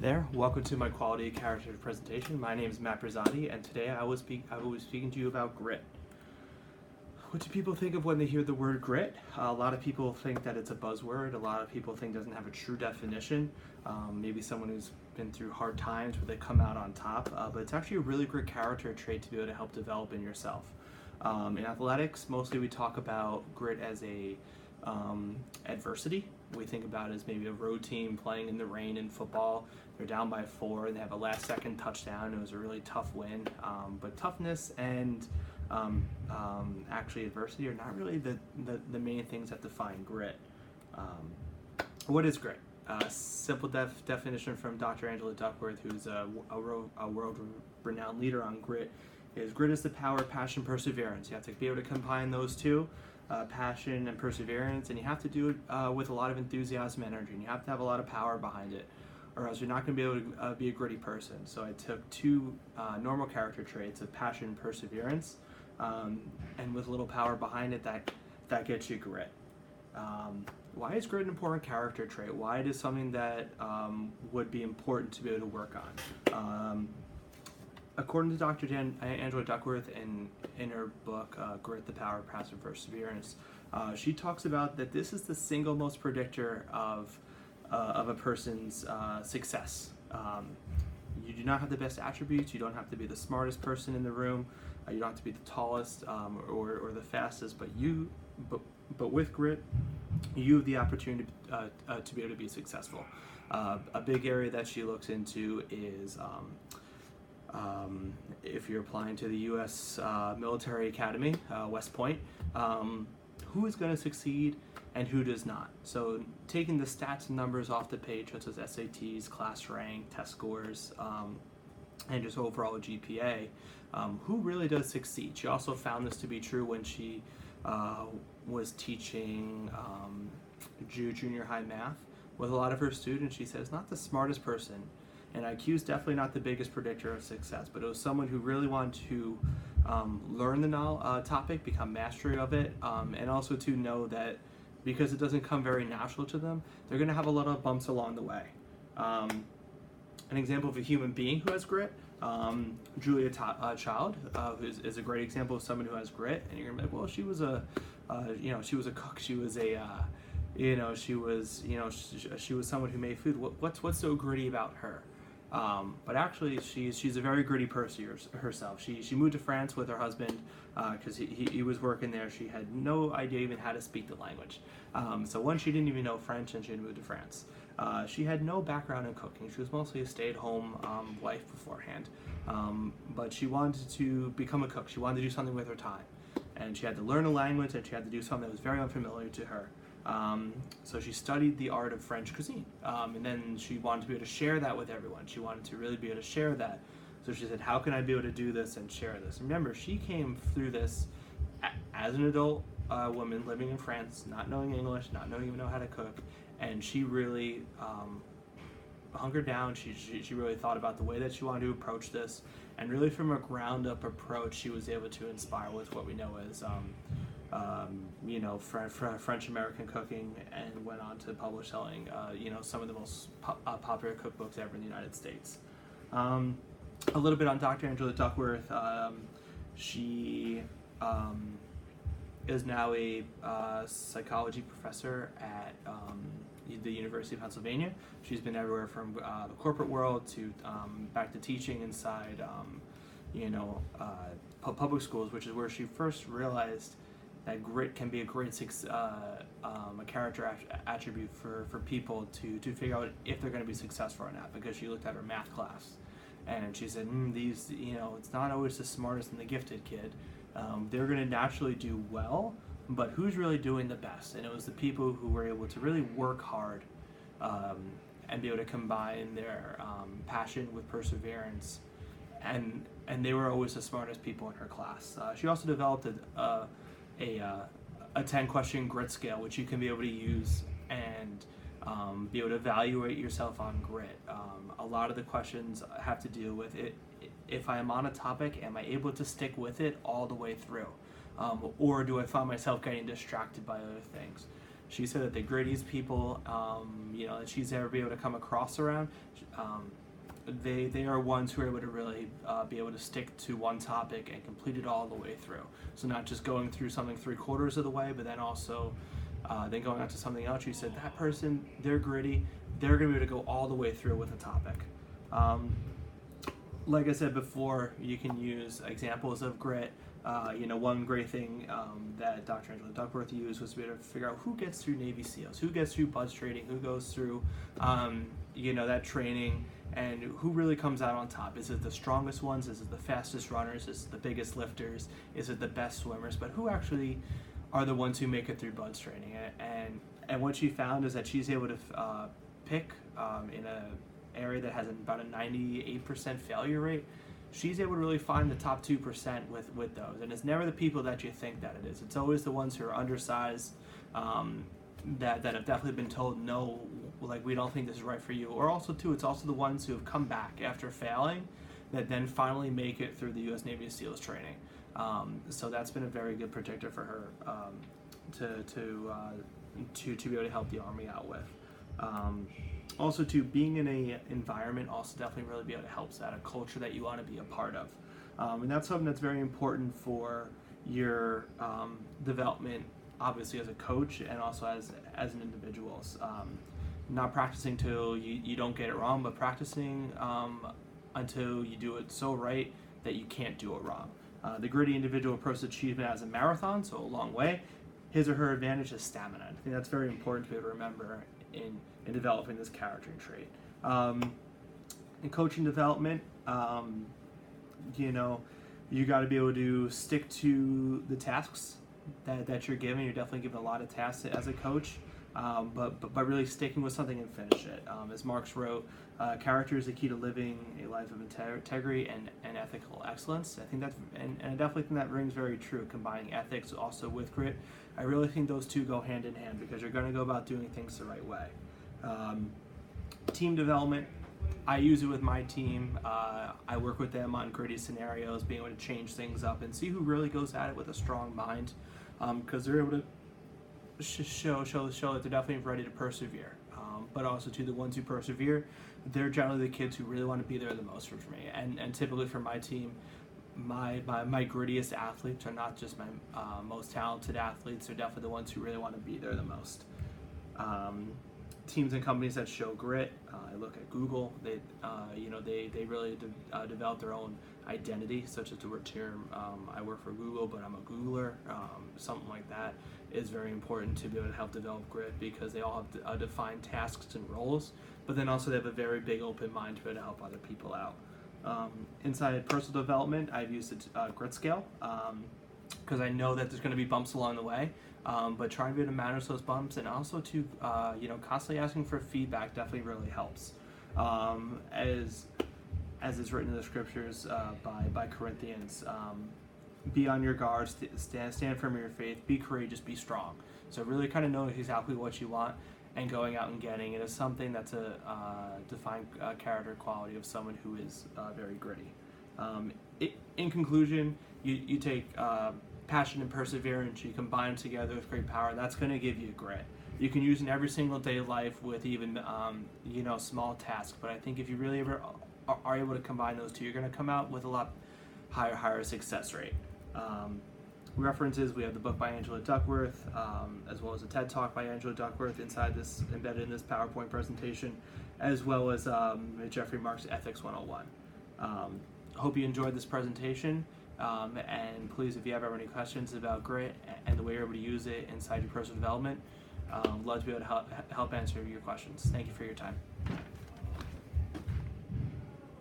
there, welcome to my quality character presentation. My name is Matt Brazotti, and today I will be speaking to you about grit. What do people think of when they hear the word grit? A lot of people think that it's a buzzword. A lot of people think it doesn't have a true definition. Maybe someone who's been through hard times where they come out on top, but it's actually a really great character trait to be able to help develop in yourself. In athletics, mostly we talk about grit as a adversity. We think about it as maybe a road team playing in the rain in football. They're down by 4 and they have a last second touchdown. It was a really tough win. But toughness and actually adversity are not really the main things that define grit. What is grit? Simple definition from Dr. Angela Duckworth, who's a world-renowned leader on grit, is grit is the power, passion, perseverance. You have to be able to combine those two, passion and perseverance, and you have to do it with a lot of enthusiasm and energy, and you have to have a lot of power behind it, or else you're not going to be able to be a gritty person. So I took two normal character traits of passion and perseverance, and with a little power behind it, that gets you grit. Why is grit an important character trait? Why it is something that would be important to be able to work on? According to Dr. Angela Duckworth in her book, Grit, the Power of Passive Perseverance, she talks about that this is the single most predictor of a person's success. You do not have the best attributes, you don't have to be the smartest person in the room, you don't have to be the tallest or the fastest, but with grit, you have the opportunity to be able to be successful. A big area that she looks into is if you're applying to the U.S. Military Academy, West Point, who is going to succeed and who does not. So taking the stats and numbers off the page, such as SATs, class rank, test scores, and just overall GPA, who really does succeed. She also found this to be true when she was teaching junior high math with a lot of her students. She says not the smartest person, and IQ is definitely not the biggest predictor of success, but it was someone who really wanted to learn the topic, become mastery of it, and also to know that because it doesn't come very natural to them, they're going to have a lot of bumps along the way. An example of a human being who has grit, Julia Child is a great example of someone who has grit, and you're gonna be like, well, she was a cook, she was she was someone who made food. What's so gritty about her? But actually, she's a very gritty person herself. She moved to France with her husband because he was working there. She had no idea even how to speak the language. So one, she didn't even know French, and she had moved to France. She had no background in cooking. She was mostly a stay-at-home wife beforehand. But she wanted to become a cook. She wanted to do something with her time. And she had to learn a language, and she had to do something that was very unfamiliar to her. So she studied the art of French cuisine, and then she wanted to be able to share that with everyone. She wanted to really be able to share that. So she said, how can I be able to do this and share this? Remember, she came through this as an adult woman living in France, not knowing English, not knowing even know how to cook, and she really hunkered down. She really thought about the way that she wanted to approach this, and really from a ground up approach, she was able to inspire with what we know as French American cooking, and went on to publish selling some of the most popular cookbooks ever in the United States. A little bit on Dr. Angela Duckworth. She is now a psychology professor at the University of Pennsylvania. She's been everywhere from the corporate world to back to teaching inside public schools, which is where she first realized that grit can be a great a character attribute for people to figure out if they're going to be successful or not, because she looked at her math class and she said, it's not always the smartest and the gifted kid. They're going to naturally do well, but who's really doing the best? And it was the people who were able to really work hard and be able to combine their passion with perseverance, and they were always the smartest people in her class. She also developed a 10-question grit scale, which you can be able to use and be able to evaluate yourself on grit. A lot of the questions have to do with it. If I am on a topic, am I able to stick with it all the way through? Or do I find myself getting distracted by other things? She said that the grittiest people, that she's ever been able to come across around, they are ones who are able to really be able to stick to one topic and complete it all the way through. So not just going through something 3/4 of the way, but then also then going on to something else. She said that person, they're gritty, they're going to be able to go all the way through with a topic. Like I said before, you can use examples of grit. One great thing that Dr. Angela Duckworth used was to be able to figure out who gets through Navy SEALs, who gets through BUD/S training, who goes through, that training, and who really comes out on top. Is it the strongest ones? Is it the fastest runners? Is it the biggest lifters? Is it the best swimmers? But who actually are the ones who make it through BUD/S training? And what she found is that she's able to pick in a area that has about a 98% failure rate. She's able to really find the top 2% with those, and it's never the people that you think that it is. It's always the ones who are undersized, that have definitely been told no, like we don't think this is right for you. Or also too, it's also the ones who have come back after failing, that then finally make it through the U.S. Navy SEALs training. So that's been a very good predictor for her to be able to help the Army out with. Also, too, being in a environment also definitely really be able to help that, a culture that you want to be a part of. And that's something that's very important for your development, obviously as a coach and also as an individual. Not practicing till you don't get it wrong, but practicing until you do it so right that you can't do it wrong. The gritty individual approaches achievement as a marathon, so a long way. His or her advantage is stamina. I think that's very important to be able to remember in developing this character trait. In coaching development, you got to be able to stick to the tasks that you're given. You're definitely given a lot of tasks as a coach, but by really sticking with something and finish it. As Marx wrote, character is the key to living a life of integrity and ethical excellence. I think that's, and I definitely think that rings very true, combining ethics also with grit. I really think those two go hand in hand because you're going to go about doing things the right way. Team development, I use it with my team. I work with them on gritty scenarios, being able to change things up and see who really goes at it with a strong mind, because they're able to show that they're definitely ready to persevere. But also to the ones who persevere, they're generally the kids who really want to be there the most for me. And typically for my team, my grittiest athletes are not just my most talented athletes. They're definitely the ones who really want to be there the most. Teams and companies that show grit. I look at Google. They really develop their own identity, such as the word term. I work for Google, but I'm a Googler. Something like that is very important to be able to help develop grit because they all have defined tasks and roles, but then also they have a very big open mind to be able to help other people out. Inside personal development, I've used a grit scale because I know that there's going to be bumps along the way. But trying to be able to manage those bumps and also to constantly asking for feedback definitely really helps. As is written in the scriptures by Corinthians, be on your guard, stand firm in your faith, be courageous, be strong. So really kind of knowing exactly what you want and going out and getting it is something that's a defined character quality of someone who is very gritty. In conclusion, you take passion and perseverance, you combine them together with great power, that's going to give you grit. You can use in every single day of life with even small tasks, but I think if you really ever are able to combine those two, you're going to come out with a lot higher success rate. References, we have the book by Angela Duckworth, as well as a TED Talk by Angela Duckworth embedded in this PowerPoint presentation, as well as Jeffrey Marx Ethics 101. Hope you enjoyed this presentation. And please, if you have ever any questions about grit and the way you're able to use it inside your personal development, love to be able to help answer your questions. Thank you for your time.